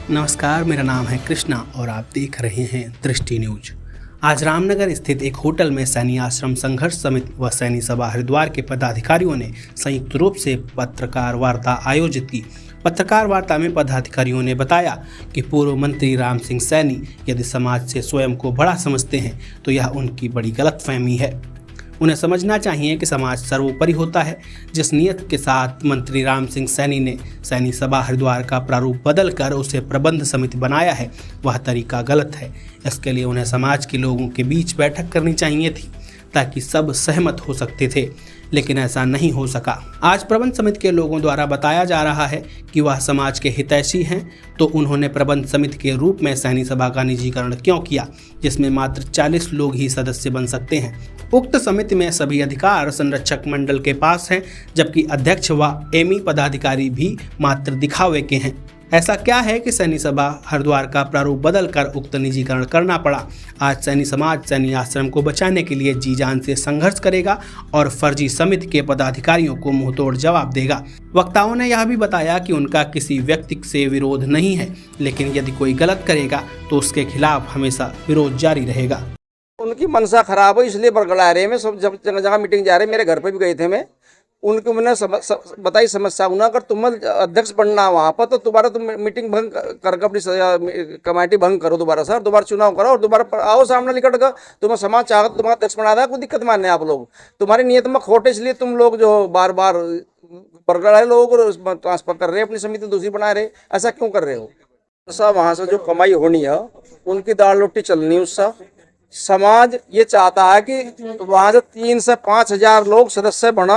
नमस्कार, मेरा नाम है कृष्णा और आप देख रहे हैं दृष्टि न्यूज। आज रामनगर स्थित एक होटल में सैनी आश्रम संघर्ष समिति व सैनी सभा हरिद्वार के पदाधिकारियों ने संयुक्त रूप से पत्रकार वार्ता आयोजित की। पत्रकार वार्ता में पदाधिकारियों ने बताया कि पूर्व मंत्री राम सिंह सैनी यदि समाज से स्वयं को बड़ा समझते हैं तो यह उनकी बड़ी गलतफहमी है। उन्हें समझना चाहिए कि समाज सर्वोपरि होता है। जिस नियत के साथ मंत्री राम सिंह सैनी ने सैनी सभा हरिद्वार का प्रारूप बदल कर उसे प्रबंध समिति बनाया है, वह तरीका गलत है। इसके लिए उन्हें समाज के लोगों के बीच बैठक करनी चाहिए थी ताकि सब सहमत हो सकते थे, लेकिन ऐसा नहीं हो सका। आज प्रबंध समिति के लोगों द्वारा बताया जा रहा है कि वह समाज के हितैषी हैं, तो उन्होंने प्रबंध समिति के रूप में सैनी सभा का निजीकरण क्यों किया, जिसमें मात्र 40 लोग ही सदस्य बन सकते हैं। उक्त समिति में सभी अधिकार संरक्षक मंडल के पास हैं, जबकि अध्यक्ष व एमी पदाधिकारी भी मात्र दिखावे के हैं। ऐसा क्या है कि सैनी सभा हरिद्वार का प्रारूप बदल कर उक्त निजीकरण करना पड़ा। आज सैनी समाज सैनी आश्रम को बचाने के लिए जी जान से संघर्ष करेगा और फर्जी समिति के पदाधिकारियों को मुंहतोड़ जवाब देगा। वक्ताओं ने यह भी बताया कि उनका किसी व्यक्ति से विरोध नहीं है, लेकिन यदि कोई गलत करेगा तो उसके खिलाफ हमेशा विरोध जारी रहेगा। उनकी मनसा खराब हो इसलिए बरगला रहे हैं। सब जब जगह जगह मीटिंग जा रहे, मेरे घर पे भी गए थे मैं, उनकी मैंने बताई समस्या उन्हें, अगर तुम अध्यक्ष बनना वहाँ पर तो दोबारा तुम मीटिंग भंग करके अपनी कमेटी भंग करो, दोबारा सर दोबारा चुनाव करो और दोबारा आओ सामने निकट कर। तुम्हें समाज चाह तुम्हारा अध्यक्ष बना था, कोई दिक्कत मानने आप लोग, तुम्हारी नियत में खोट, इसलिए तुम लोग जो बार बार बरगला लोगों को ट्रांसफर कर रहे हैं, अपनी समिति दूसरी बना रहे, ऐसा क्यों कर रहे हो? सब वहाँ से जो कमाई होनी है उनकी दाल रोटी चलनी, उससे समाज ये चाहता है कि वहाँ से 3 से 5 हजार लोग सदस्य बना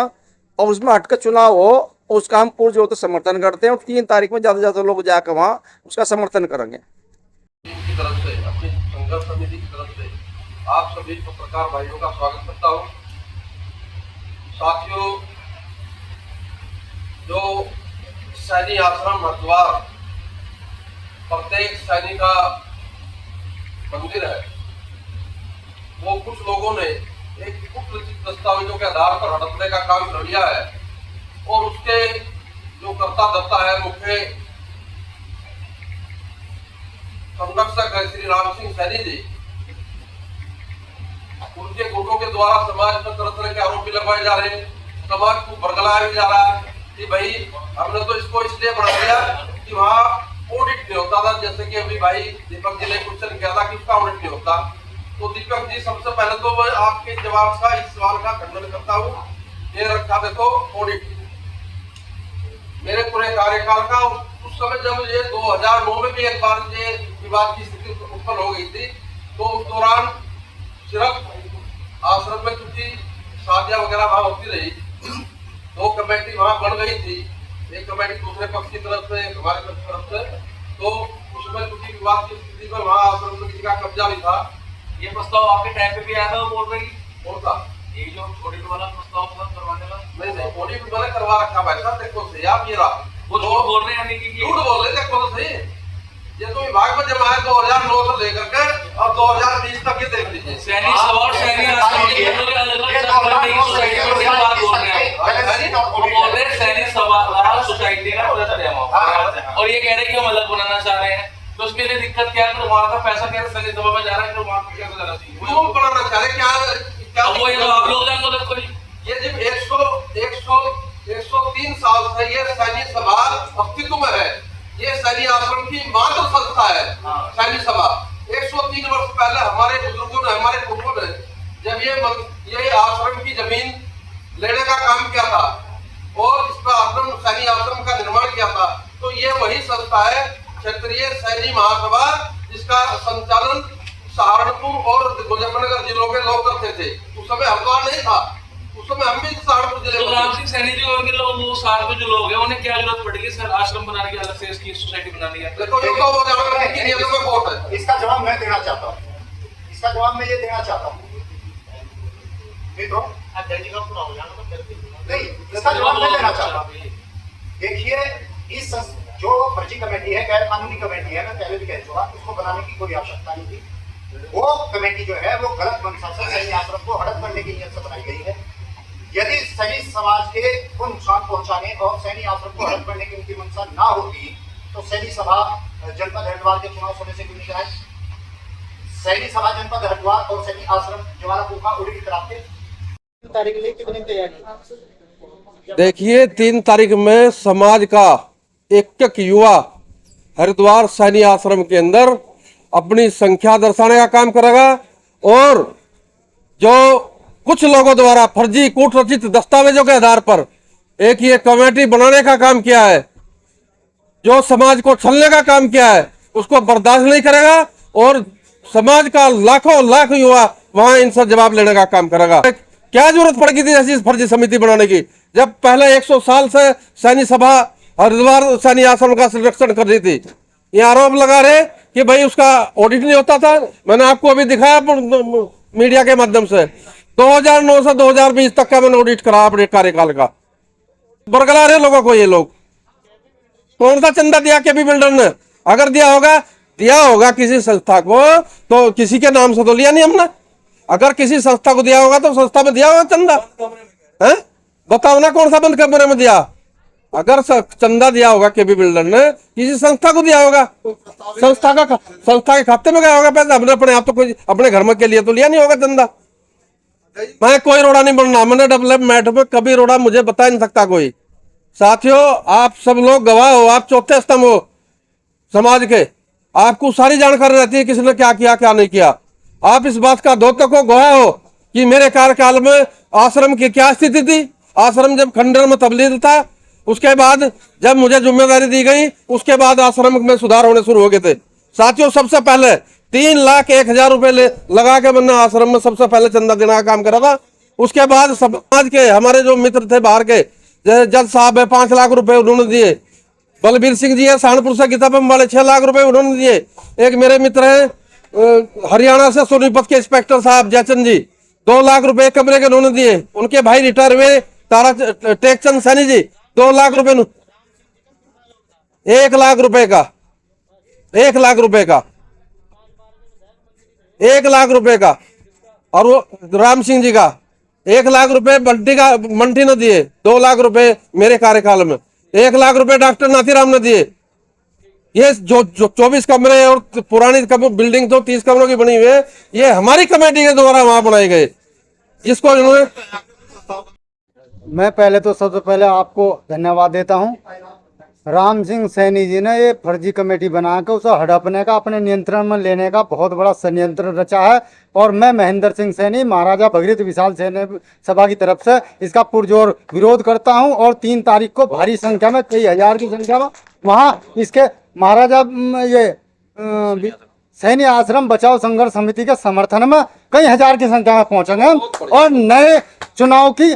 और उसमें हटकर चुनाव हो, उसका हम पूर्ण जो तो समर्थन करते हैं और 3 तारीख में ज़्यादा लोग जाकर वहाँ उसका समर्थन करेंगे। की तरफ से, अपनी संघर्ष समिति की तरफ से आप सभी पत्रकार भाइयों का स्वागत करता हूँ। साथियों, जो सैनी आश्रम हरिद्वार प्रत्येक सैनी का मंदिर है, वो कुछ लोगों ने एक कुटलिखित दस्तावेजों के आधार पर हड़पने का काम कर लिया है और उसके जो कर्ता धर्ता है, मुख्य संरक्षक है श्री राम सिंह सैनी जी, उनके गुटों के द्वारा समाज पर तरह तरह के आरोप भी लगवाए जा रहे हैं, समाज को बरगलाया भी जा रहा है कि भाई हमने तो इसको इसलिए बढ़ा दिया कि वहाँ ऑडिट नहीं होता था, जैसे कि अभी भाई दीपक जी ने क्वेश्चन किया था कि उसका ऑडिट नहीं होता। तो दीपक जी, सबसे पहले तो मैं आपके जवाब का इस सवाल का खंडन करता हूँ। ये रखा देखो ऑडिट मेरे पूरे कार्यकाल का, उस समय जब ये 2009 में भी एक बार ये विवाद की स्थिति उत्पन्न हो गई थी, तो उस दौरान सिर्फ आश्रम में कुछ शादियां वगैरह वहां होती रही, 2 कमेटी वहां बन गई थी, एक कमेटी दूसरे पक्ष की तरफ से, एक हमारे तरफ से, तो उसमें कुछ विवाद की स्थिति में वहां आश्रम में किसी का कब्जा भी था। ये प्रस्ताव आपके टाइम पे भी आया था, वो बोल रही कौन था ये जो ऑडिट वाला प्रस्ताव था करवाने वाला? नहीं, ऑडिट मैंने करवा रखा भाई साहब, देखो सही आप ये रहा, वो झूठ बोल रहे हैं, यानी कि झूठ बोल रहे, देखो तो सही। ये तो विभाग में जब आया 2009 से लेकर के और 2020 तक, ये देख लीजिए सैनी सभा और सैनी आश्रम के अलग अलग सोसाइटी की बात बोल रहे हैं। वो बोल रहे हैं सैनी सभा सोसाइटी का और ये कह रहे हैं कि हम अलग बनाना चाह रहे हैं, तो उसके लिए दिक्कत क्या है? तो वहाँ का पैसा क्या सैनी सभा में जा रहा है, तो वहाँ कैसे जाना चाहिए? वो बनाना चाह रहे क्या वो ये तो आप लोग जानते हो। ये जब 103 साल से ये सैनी सभा अस्तित्व में है, ये सैनी आश्रम की मात्र संस्था है। सैनी सभा 103 वर्ष पहले हमारे बुजुर्गों ने, हमारे पूर्वों ने जब ये आश्रम की जमीन लेने का काम किया था और इस पर आश्रम सैनी आश्रम का निर्माण किया था, तो ये वही संस्था है क्षेत्रीय सैनी महासभा, जिसका संचालन सहारनपुर और मुजफ्फरनगर जिलों के लोग करते थे। उस समय हरिद्वार नहीं था, उस समय हम भी सहारनपुर जिले में। राम सिंह सैनी जी और के लोग, वो सहारनपुर जो लोग हैं, उन्हें क्या जरूरत पड़ेगी सर आश्रम बनाने की, अलग से इसकी सोसाइटी बनाने की? देखो ये तो वो जानवर की नियतों में कोर्ट है। इसका जवाब मैं देना चाहता हूँ, इसका जवाब मैं ये देना चाहता हूँ। नहीं, इसका जवाब मैं देना चाहता हूँ। देखिए, इस जो फर्जी कमेटी है, गैर कानूनी कमेटी है, मैं पहले भी कह चुका, इसको बनाने की कोई आवश्यकता नहीं थी। वो कमेटी जो है वो गलत मंशा से सैनी आश्रम को हड़प करने की नीयत से बनाई गई है। यदि सैनी समाज के को नुकसान पहुंचाने और सैनी आश्रम को हड़प करने की उनकी मंशा ना होती तो सैनी सभा जनपद हरिद्वार के चुनाव समय से जुड़ी शिकायत। सैनी सभा जनपद हरिद्वार और सैनी आश्रम जवालापुर का ऑडिट कराते तारीख के लिए कितनी तैयारी? देखिए 3 तारीख में समाज का एक युवा हरिद्वार सैनी आश्रम के अंदर अपनी संख्या दर्शाने का काम करेगा और जो कुछ लोगों द्वारा फर्जी कूट रचित दस्तावेजों के आधार पर एक ये कमेटी बनाने का काम किया है, जो समाज को छलने का काम किया है, उसको बर्दाश्त नहीं करेगा और समाज का लाखों लाख युवा वहां इनसे जवाब लेने का काम करेगा। क्या जरूरत पड़ गई थी ऐसी फर्जी समिति बनाने की, जब पहले 100 साल से सैनी सभा हरिद्वार सैनी आश्रम का संरक्षण कर रही थी। ये आरोप लगा रहे कि भाई उसका ऑडिट नहीं होता था। मैंने आपको अभी दिखाया मीडिया के माध्यम से 2009 से 2020 तक का मैंने ऑडिट करा अपने कार्यकाल का। बरगला रहे लोगों को ये लोग। कौन सा चंदा दिया केबी बिल्डर ने? अगर दिया होगा किसी संस्था को तो किसी के नाम से तो लिया नहीं हमने। अगर किसी संस्था को दिया होगा तो संस्था में दिया होगा चंदा है? बताओ ना कौन सा बंद कमरे में दिया। अगर चंदा दिया होगा केबी बिल्डर ने किसी संस्था को दिया होगा, संस्था के खाते में गया होगा पैसा। हमने अपने आप तो कोई अपने घर में के लिए तो लिया नहीं होगा चंदा। मैं कोई रोड़ा नहीं बनना, मैंने डेवलपमेंट में कभी रोड़ा मुझे बता नहीं सकता कोई। साथियों आप सब लोग गवाह हो, आप चौथे स्तंभ हो समाज के, आपको सारी जानकारी रहती है किसने क्या किया क्या नहीं किया। आप इस बात का द्योतक को गवाह हो कि मेरे कार्यकाल में आश्रम की क्या स्थिति थी। आश्रम जब खंडर में तब्दील था, उसके बाद जब मुझे जिम्मेदारी दी गई, उसके बाद आश्रम में सुधार होने शुरू हो गए थे। साथियों सबसे पहले 3,01,000 रुपए लगा के मैंने आश्रम में सबसे पहले चंदा देने का काम करा था। उसके बाद समाज के हमारे जो मित्र थे बाहर के, जैसे जज साहब है 5 लाख रुपए उन्होंने दिए। बलबीर सिंह जी है सहारनपुर से गीतापम वाले 6 लाख रुपए उन्होंने दिए। एक मेरे मित्र है हरियाणा से सोनीपत के इंस्पेक्टर साहब जयचंद जी 2 लाख रुपए कमरे के उन्होंने दिए। उनके भाई रिटायर हुए तारा टेकचंद सैनी जी 2 लाख रुपए 1 लाख रुपए का 1 लाख रुपए का 1 लाख रुपए का। और वो राम सिंह जी का 1 लाख रुपए मंटी ने दिए। 2 लाख रुपए मेरे कार्यकाल में 1 लाख रुपए डॉक्टर नाथीराम ने दिए। ये जो 24 कमरे और पुरानी बिल्डिंग तो 30 कमरों की बनी हुई है, ये हमारी कमेटी के द्वारा वहां बनाए गए, जिसको इन्होंने। मैं पहले तो सबसे पहले आपको धन्यवाद देता हूं। राम सिंह सैनी जी ने ये फर्जी कमेटी बनाकर उसे हड़पने का, अपने नियंत्रण में लेने का बहुत बड़ा षड्यंत्र रचा है। और मैं महेंद्र सिंह सैनी महाराजा भगीरथ विशाल सैनी सभा की तरफ से इसका पुरजोर विरोध करता हूं। और 3 तारीख को भारी संख्या में, कई हजार की संख्या में वहां इसके महाराजा सैनी आश्रम बचाओ संघर्ष समिति के समर्थन में कई हजार की संख्या में पहुंचेंगे हम और नए चुनाव की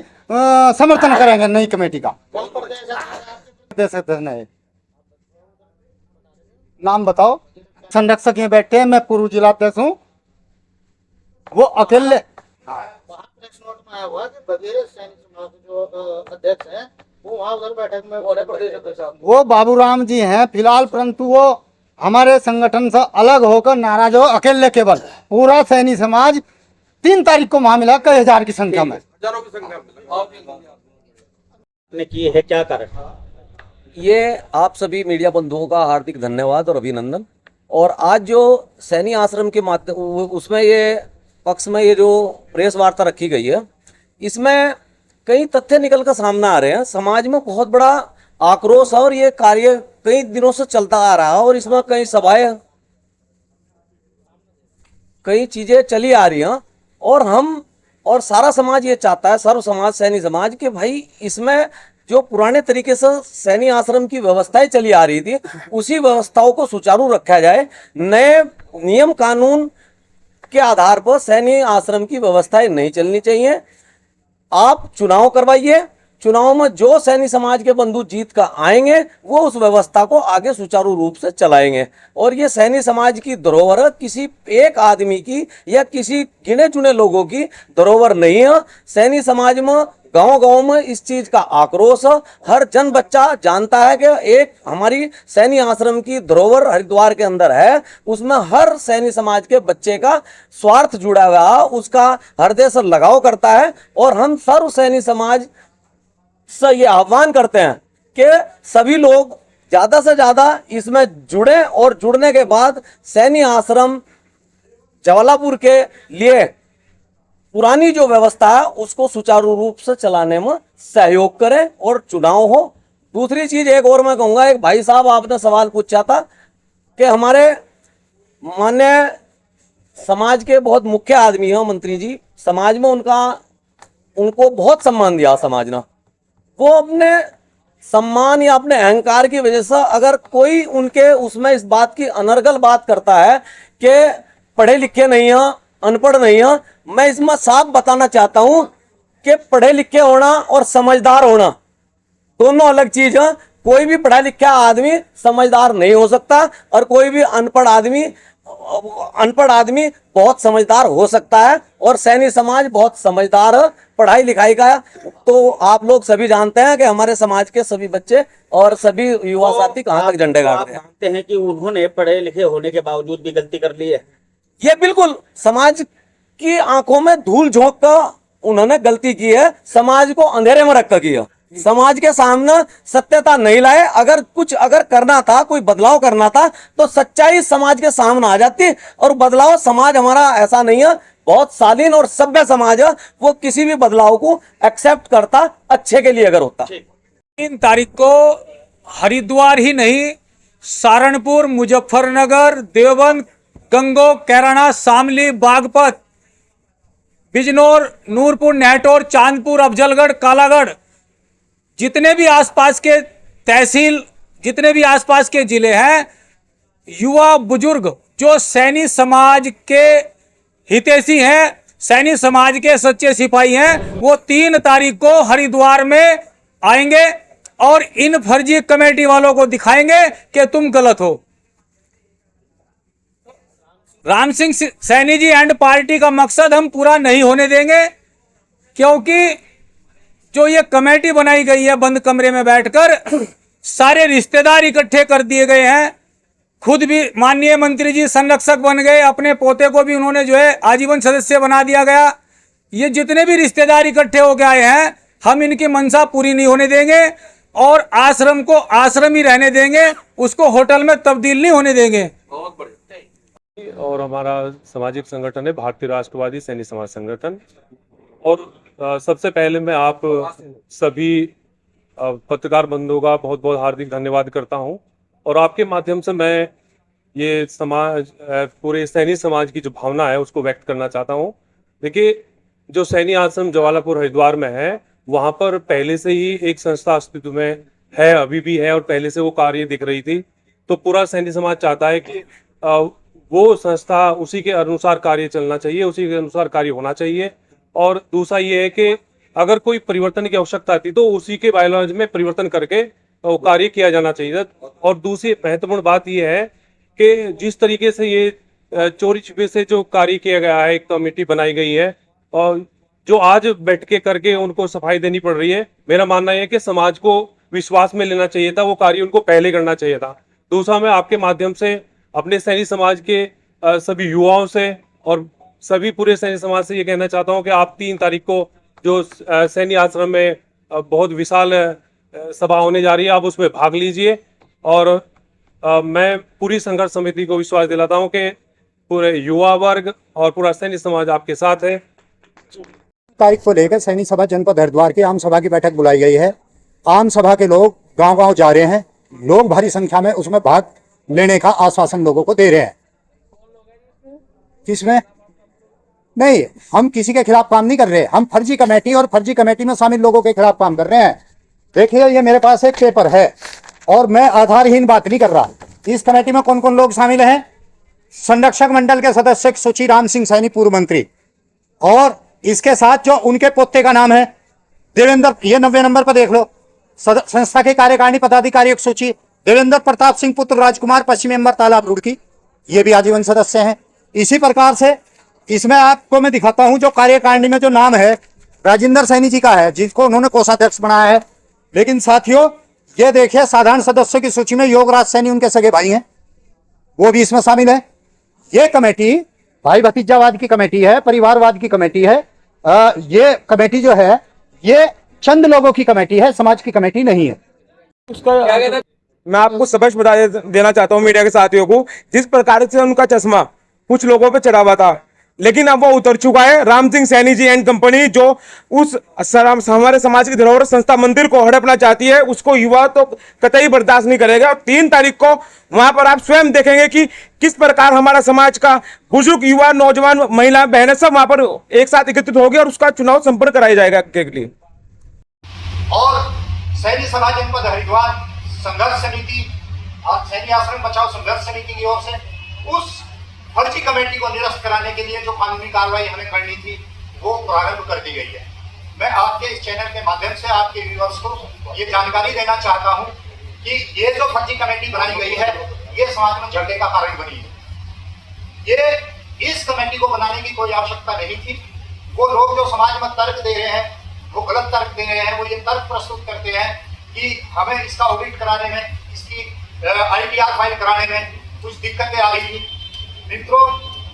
समर्थन करेंगे नई कमेटी का। नाम बताओ। संरक्षक ये बैठे हैं, मैं पूर्व जिला अध्यक्ष हूँ। वो अकेले अध्यक्ष हैं, वो वहाँ उधर बैठक में वो बाबूराम जी हैं फिलहाल, परंतु वो हमारे संगठन से अलग होकर नाराज हो। अकेले केवल पूरा सैनी समाज 3 तारीख को वहां मिला कई हजार की संख्या में। ने किए है क्या कारण? ये आप सभी मीडिया बंधुओं का हार्दिक धन्यवाद और अभिनंदन। और आज जो सैनी आश्रम के माध्यम उसमें ये पक्ष में ये जो प्रेस वार्ता रखी गई है, इसमें कई तथ्य निकल कर सामने आ रहे हैं। समाज में बहुत बड़ा आक्रोश है और ये कार्य कई दिनों से चलता आ रहा है और इसमें कई सभाएं, कई चीजें चली आ रही हैं। और हम और सारा समाज ये चाहता है, सर्व समाज सैनी समाज, कि भाई इसमें जो पुराने तरीके से सैनी आश्रम की व्यवस्थाएं चली आ रही थी, उसी व्यवस्थाओं को सुचारू रखा जाए। नए नियम कानून के आधार पर सैनी आश्रम की व्यवस्थाएं नहीं चलनी चाहिए। आप चुनाव करवाइए, चुनाव में जो सैनी समाज के बंधु जीत कर आएंगे वो उस व्यवस्था को आगे सुचारू रूप से चलाएंगे। और ये सैनी समाज की धरोहर किसी एक आदमी की या किसी गिने चुने लोगों की धरोहर नहीं है। सैनी समाज में गांव-गांव में इस चीज का आक्रोश है। हर जन बच्चा जानता है कि एक हमारी सैनी आश्रम की धरोहर हरिद्वार के अंदर है, उसमें हर सैनी समाज के बच्चे का स्वार्थ जुड़ा हुआ है, उसका हृदय से लगाव करता है। और हम सर्व सैनी समाज से ये आह्वान करते हैं कि सभी लोग ज्यादा से ज्यादा इसमें जुड़े और जुड़ने के बाद सैनी आश्रम जवालापुर के लिए पुरानी जो व्यवस्था है उसको सुचारू रूप से चलाने में सहयोग करें और चुनाव हो। दूसरी चीज एक और मैं कहूंगा, एक भाई साहब आपने सवाल पूछा था कि हमारे मान्य समाज के बहुत मुख्य आदमी हैं मंत्री जी, समाज में उनको बहुत सम्मान दिया समाज ने। वो अपने सम्मान या अपने अहंकार की वजह से अगर कोई उनके उसमें इस बात की अनर्गल बात करता है कि पढ़े लिखे नहीं हैं, अनपढ़ नहीं हैं, मैं इसमें साफ बताना चाहता हूं कि पढ़े लिखे होना और समझदार होना दोनों अलग चीज है। कोई भी पढ़ा लिखा आदमी समझदार नहीं हो सकता और कोई भी अनपढ़ आदमी बहुत समझदार हो सकता है। और सैनी समाज बहुत समझदार है पढ़ाई लिखाई का। तो आप लोग सभी जानते हैं कि हमारे समाज के सभी बच्चे और सभी युवा साथी कहाँ तक झंडे गाड़ रहे हैं। मानते हैं कि उन्होंने पढ़े लिखे होने के बावजूद भी गलती कर ली है? ये बिल्कुल समाज की आंखों में धूल झोंक कर उन्होंने गलती की है, समाज को अंधेरे में रख कर की है, समाज के सामने सत्यता नहीं लाए। अगर करना था, कोई बदलाव करना था तो सच्चाई समाज के सामने आ जाती। और बदलाव समाज हमारा ऐसा नहीं है, बहुत शालीन और सभ्य समाज है, वो किसी भी बदलाव को एक्सेप्ट करता अच्छे के लिए अगर होता। 3 तारीख को हरिद्वार ही नहीं, सहारनपुर, मुजफ्फरनगर, देवबंद, गंगो, कैराना, शामली, बागपत, बिजनौर, नूरपुर, नेहटौर, चांदपुर, अफजलगढ़, कालागढ़, जितने भी आसपास के तहसील, जितने भी आसपास के जिले हैं, युवा बुजुर्ग जो सैनी समाज के हितैषी हैं, सैनी समाज के सच्चे सिपाही हैं, वो 3 तारीख को हरिद्वार में आएंगे और इन फर्जी कमेटी वालों को दिखाएंगे कि तुम गलत हो। राम सिंह सैनी जी एंड पार्टी का मकसद हम पूरा नहीं होने देंगे, क्योंकि जो ये कमेटी बनाई गई है बंद कमरे में बैठकर, सारे रिश्तेदार इकट्ठे कर दिए गए हैं। खुद भी माननीय मंत्री जी संरक्षक बन गए, अपने पोते को भी उन्होंने जो है आजीवन सदस्य बना दिया गया। ये जितने भी रिश्तेदार इकट्ठे हो गए हैं, हम इनकी मंशा पूरी नहीं होने देंगे और आश्रम को आश्रम ही रहने देंगे, उसको होटल में तब्दील नहीं होने देंगे। बहुत बढ़िया। और हमारा सामाजिक संगठन है भारतीय राष्ट्रवादी सैनी समाज संगठन। और सबसे पहले मैं आप सभी पत्रकार बंधुओं का बहुत बहुत हार्दिक धन्यवाद करता हूं। और आपके माध्यम से मैं ये समाज, पूरे सैनी समाज की जो भावना है उसको व्यक्त करना चाहता हूं। देखिए, जो सैनी आश्रम जवालापुर हरिद्वार में है, वहाँ पर पहले से ही एक संस्था अस्तित्व में है, अभी भी है, और पहले से वो कार्य दिख रही थी। तो पूरा सैनी समाज चाहता है कि वो संस्था उसी के अनुसार कार्य चलना चाहिए, उसी के अनुसार कार्य होना चाहिए। और दूसरा ये है कि अगर कोई परिवर्तन की आवश्यकता थी तो उसी के बायोलॉजी में परिवर्तन करके वो कार्य किया जाना चाहिए। और दूसरी महत्वपूर्ण बात यह है कि जिस तरीके से ये चोरी छिपे से जो कार्य किया गया है, एक कमेटी बनाई गई है और जो आज बैठ के करके उनको सफाई देनी पड़ रही है, मेरा मानना है कि समाज को विश्वास में लेना चाहिए था, वो कार्य उनको पहले करना चाहिए था। दूसरा, मैं आपके माध्यम से अपने सैनी समाज के सभी युवाओं से और सभी पूरे सैनी समाज से ये कहना चाहता हूँ कि आप 3 तारीख को जो सैनी आश्रम में बहुत विशाल सभा होने जा रही है, आप उसमें भाग लीजिए। और मैं पूरी संघर्ष समिति को विश्वास दिलाता हूँ कि पूरे युवा वर्ग और पूरा सैनी समाज आपके साथ है। तारीख को लेकर सैनी सभा जनपद हरिद्वार की आम सभा की बैठक बुलाई गई है। आम सभा के लोग गांव-गांव जा रहे हैं, लोग भारी संख्या में उसमें भाग लेने का आश्वासन लोगों को दे रहे हैं। किसमें? नहीं, हम किसी के खिलाफ काम नहीं कर रहे, हम फर्जी कमेटी और फर्जी कमेटी में शामिल लोगों के खिलाफ काम कर रहे हैं। देखिए, ये मेरे पास एक पेपर है और मैं आधारहीन बात नहीं कर रहा। इस कमेटी में कौन कौन लोग शामिल हैं? संरक्षक मंडल के सदस्य सुची राम सिंह सैनी, पूर्व मंत्री, और इसके साथ जो उनके पोते का नाम है देवेंद्र, ये 90 नंबर पर देख लो, संस्था के कार्यकारिणी पदाधिकारी एक सूची, देवेंद्र प्रताप सिंह पुत्र राजकुमार, पश्चिम मेंबर तालाब रुड़की, ये भी आजीवन सदस्य हैं। इसी प्रकार से इसमें आपको मैं दिखाता हूं, जो कार्यकारिणी में जो नाम है राजेंद्र सैनी जी का है, जिसको उन्होंने कोषाध्यक्ष बनाया है। लेकिन साथियों, ये देखिए, साधारण सदस्यों की सूची में योगराज सैनी उनके सगे भाई हैं, वो भी इसमें शामिल है। ये कमेटी भाई भतीजावाद की कमेटी है, परिवारवाद की कमेटी है। ये कमेटी जो है, ये चंद लोगों की कमेटी है, समाज की कमेटी नहीं है। क्या कहते हैं? मैं आपको स्पष्ट बता देना चाहता हूँ मीडिया के साथियों को, जिस प्रकार से उनका चश्मा कुछ लोगों पे चढ़ा हुआ था, लेकिन अब वो उतर चुका है। राम सिंह सैनी जी एंड कंपनी जो उस हमारे समाज की धरोहर संस्था मंदिर को हड़पना चाहती है, उसको युवा तो कतई बर्दाश्त नहीं करेगा। और 3 तारीख को वहां पर आप स्वयं देखेंगे कि किस प्रकार हमारा समाज का बुजुर्ग, युवा, नौजवान, महिला, बहनें सब वहां पर एक साथ एकत्रित होगी और उसका चुनाव संपन्न कराया जाएगा के लिए। और सैनी सभा जनपद हरिद्वार संघर्ष समिति और सैनी आश्रम बचाओ संघर्ष समिति की ओर से उस फर्जी कमेटी को निरस्त कराने के लिए जो कानूनी कार्रवाई हमें करनी थी वो प्रारंभ कर दी गई है। मैं आपके इस चैनल के माध्यम से आपके व्यूअर्स को ये जानकारी देना चाहता हूं कि ये जो फर्जी कमेटी बनाई गई है ये समाज में झगड़े का कारण बनी है। ये इस कमेटी को बनाने की कोई आवश्यकता नहीं थी। वो लोग जो समाज में तर्क दे रहे हैं, वो गलत तर्क दे रहे हैं, वो ये तर्क प्रस्तुत करते हैं कि हमें इसका ऑडिट कराने में, इसकी ITR फाइल कराने में कुछ दिक्कतें आ रही थी। मित्रों,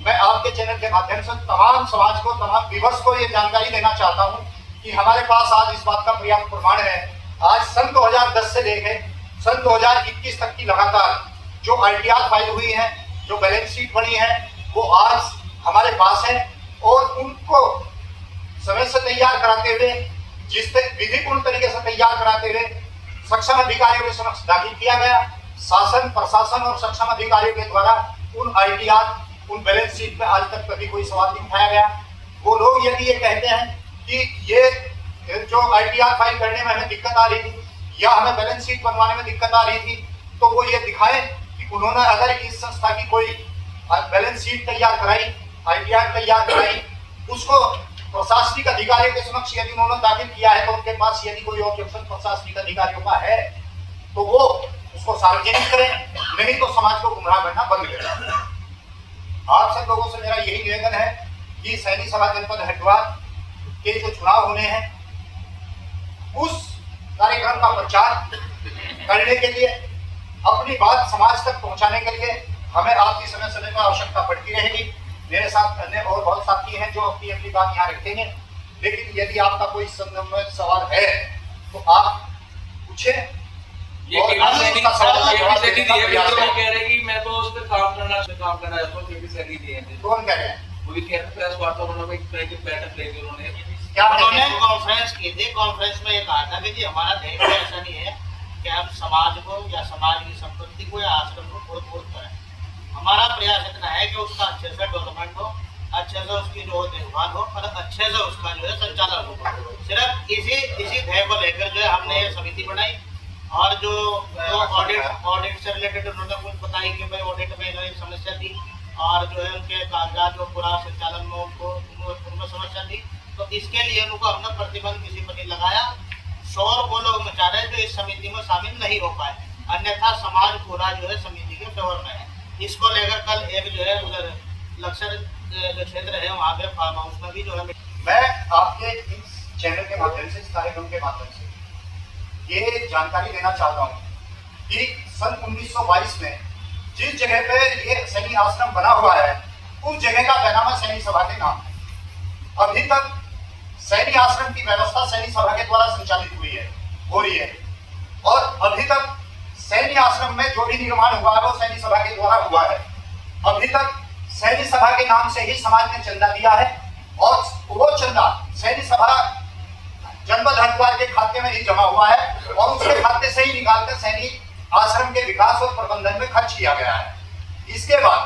मैं आपके चैनल के माध्यम से तमाम समाज को, तमाम व्यूअर्स को ये जानकारी देना चाहता हूं कि हमारे पास आज इस बात का पर्याप्त प्रमाण है। आज सन 2010 से लेकर सन 2021 तक की लगातार जो ITR फाइल हुई है, जो बैलेंस शीट बनी है, वो आज हमारे पास है और उनको समय से तैयार कराते हुए, जिससे विधिपूर्ण तरीके से तैयार कराते हुए सक्षम अधिकारियों के समक्ष दाखिल किया गया। शासन, प्रशासन और सक्षम अधिकारियों के द्वारा उन ITR, उन बैलेंस शीट पे आज तक कभी कोई सवाल नहीं उठाया गया। वो लोग यदि ये कहते हैं कि ये जो ITR फाइल करने में हमें दिक्कत आ रही थी या हमें बैलेंस शीट बनवाने में दिक्कत आ रही थी, तो वो ये दिखाएं कि उन्होंने अगर इस संस्था की कोई बैलेंस शीट तैयार कराई, ITR तैयार कराई, उसको प्रशासनिक अधिकारियों के समक्ष यदि उन्होंने दाखिल किया है, तो उनके पास यदि कोई ऑब्जेक्शन प्रशासनिक अधिकारियों का है तो वो उसको सार्वजनिक करें, नहीं तो समाज को गुमराह करना बंद करें। आप सब लोगों से मेरा यही निवेदन है कि सैनी सभा जनपद हरिद्वार के जो चुनाव होने हैं उस कार्यक्रम का प्रचार करने के लिए, अपनी बात समाज तक पहुंचाने के लिए हमें आपकी समय समय पर आवश्यकता पड़ती रहेगी। मेरे साथ अन्य और बहुत साथी हैं जो अपनी अपनी बात यहाँ रखेंगे, लेकिन यदि आपका कोई संदर्भ में सवाल है तो आप पूछें। ये केबी कह रहे कि मैं तो उस पर काम करना चाहता हूँ। केबी सैनी दिए थे, कौन कह रहे हैं? वो भी कहते प्रेस वार्ता उन्होंने बैठक ले ली, उन्होंने क्या कॉन्फ्रेंस की थी। कॉन्फ्रेंस में ये कहा था कि जी हमारा ध्येय ऐसा नहीं है कि हम समाज को या समाज की संपत्ति को या आश्रम को फोड़ करें। हमारा प्रयास इतना है कि उसका अच्छे से डेवलपमेंट हो, अच्छे से उसकी जो देखभाल हो और अच्छे से उसका जो है संचालन हो। सिर्फ इसी ध्येय को लेकर जो है हमने ये समिति बनाई और जो ऑडिट से रिलेटेड उन्होंने कुछ बताई कि भाई ऑडिट में जो समस्या थी और जो है उनके कागजात जो पूरा संचालन में उनको समस्या थी, तो इसके लिए उनको हमने प्रतिबंध किसी पर नहीं लगाया। शोर वो लोग मचा रहे जो इस समिति में शामिल नहीं हो पाए, अन्यथा समाज पूरा जो है समिति के फेवर में है। इसको लेकर कल एक जो है उधर लक्ष्य जो क्षेत्र है वहाँ पे फार्म हाउस में भी जो है मैं आपके इस चैनल के माध्यम से, इस कार्यक्रम के माध्यम से ये जानकारी देना चाहता हूँ कि सन 1922 में जिस जगह पे ये सैनी आश्रम बना हुआ है उस जगह का क्या नाम है? सैनी सभा के नाम। अभी तक सैनी आश्रम की व्यवस्था सैनी सभा के द्वारा संचालित हो रही है और अभी तक सैनी आश्रम में जो भी निर्माण हुआ है वो सैनी सभा के द्वारा हुआ है। अभी तक सैनी सभा के नाम से ही समाज ने चंदा दिया है और वो चंदा सैनी सभा जनपद हरिद्वार के खाते में ही जमा हुआ है और उसके खाते से ही निकालकर सैनी आश्रम के विकास और प्रबंधन में खर्च किया गया है। इसके बाद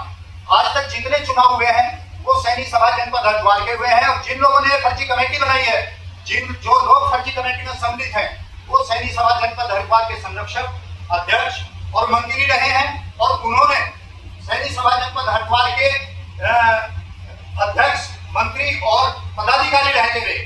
आज तक जितने चुनाव हुए हैं वो सैनी सभा जनपद हरिद्वार के हुए हैं और जिन लोगों ने फर्जी कमेटी बनाई है, जो लोग फर्जी कमेटी में सम्मिलित हैं, वो सैनी सभा जनपद हरिद्वार के संरक्षक, अध्यक्ष और मंत्री रहे हैं और उन्होंने सैनी सभा जनपद हरिद्वार के अध्यक्ष, मंत्री और पदाधिकारी रहते हुए